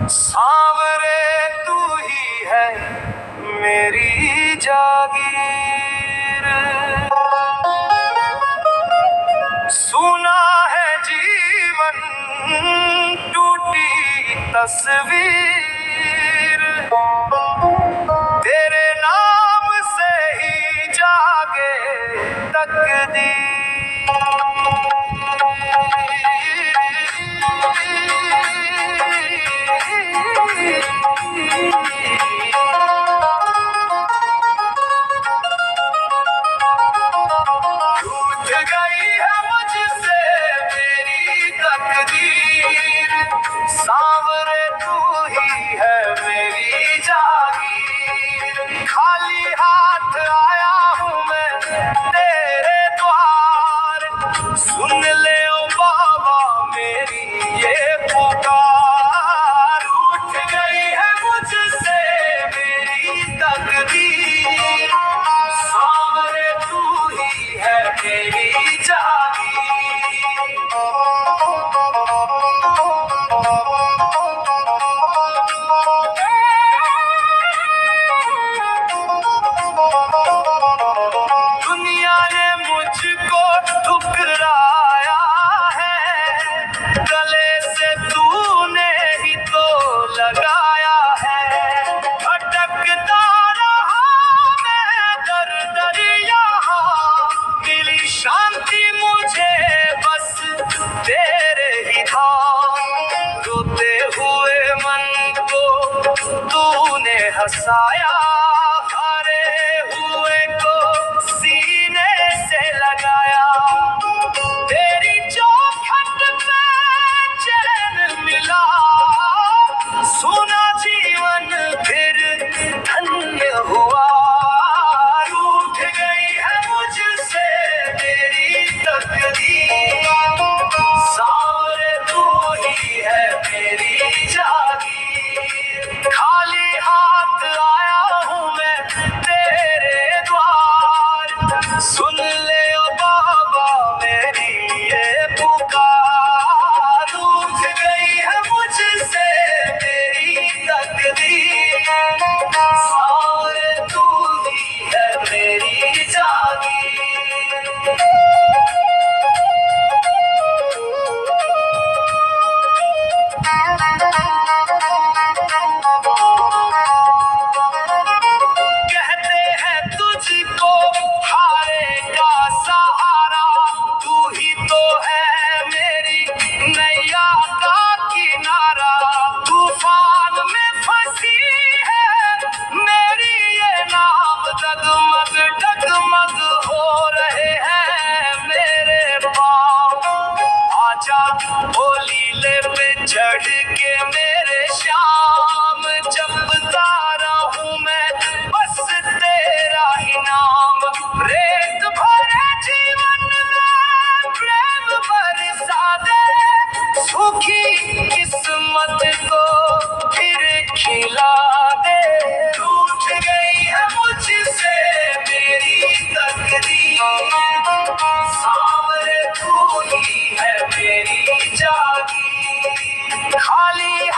सांवरे तू ही है मेरी जागीर, सुना है जीवन टूटी तस्वीर, तेरे नाम से ही जागे तकदीर। टूट गई है मुझसे मेरी तकदीर, सांवरे तू ही है मेरी जागीर। खाली हाथ आया हूँ मैं तेरे द्वार, सुन ले ओ बाबा मेरी ये पुकार। उठ गई है मुझसे मेरी तकदीर, सांवरे तू ही है मेरी जागीर। दुनिया ने मुझको ठुकराया है, गले से तूने ही तो लगाया है। भटकता रहा मैं दर दर यहाँ, मिली शांति मुझे बस तेरे ही धाम। रोते हुए मन को तूने हंसाया, हारे हुए को सीने से लगाया। तेरी चौखट पे चैन मिला, सुना जीवन फिर धन्य हुआ। रूठ गई है मुझसे मेरी तकदीर, सांवरे तू ही है मेरी जागीर। खाली हाथ आया हूँ मैं तेरे द्वार, सुन ले ओ बाबा मेरी ये पुकार। रूठ गई है मुझसे मेरी तकदीर, सांवरे तू ही है मेरी जागीर। कहते हैं तुझको हारे का सहारा, तू ही तो है मेरी नैया का किनारा। तूफान में फंसी है मेरी ये नाव, डगमग डगमग हो रहे हैं मेरे पाँव। आजा ओ लीले पे चढ़ के मेरे श्याम, जपता रहूं मैं बस तेरा ही नाम। रेत भरे जीवन में प्रेम बरसा दे, सूखी किस्मत को फिर खिला दे। रूठ गई है मुझसे मेरी तकदीर, सांवरे तू ही है मेरी जागीर। खाली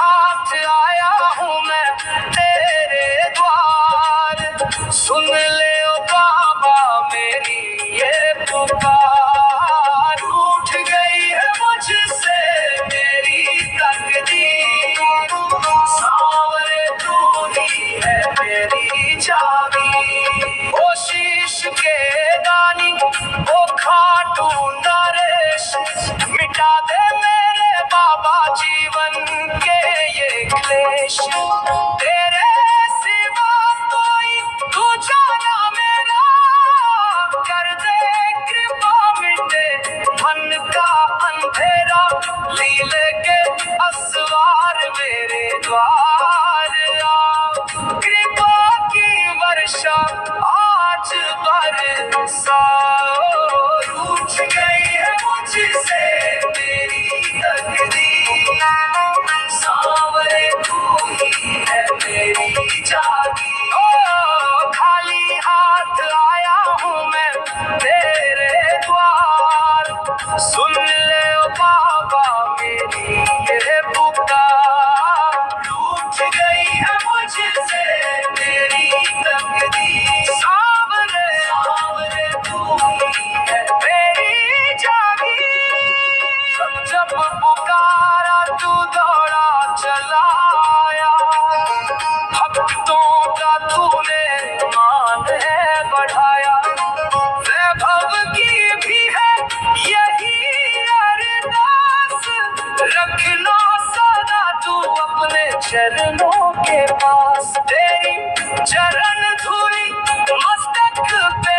चरणों के पास, तेरी चरण धूली मस्तक पे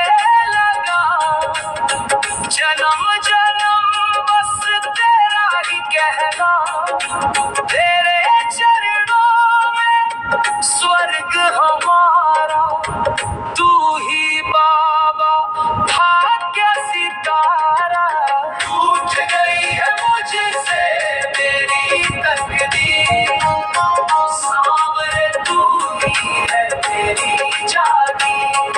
लगा। जन्म जन्म बस तेरा ही कहना, तेरे चरणों में स्वर्ग हमारा। तू ही बाबा भाग्य सितारा। टूट गई है मुझसे मेरी तकदीर, सांवरे तू ही है मेरी जागीर।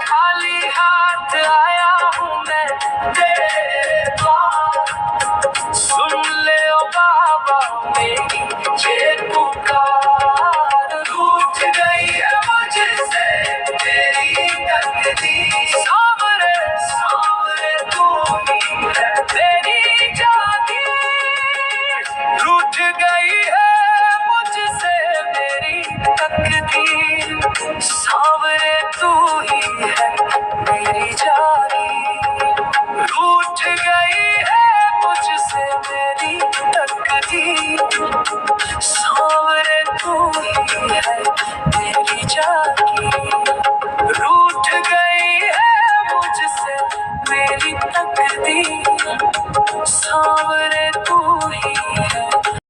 खाली हाथ आया हूँ मैं तेरे द्वार, सुन ले ओ बाबा मेरी ये पुकार। टूट गई है मुझसे मेरी तकदीर, सांवरे सांवरे तू ही है मेरी जागीर। टूट गई है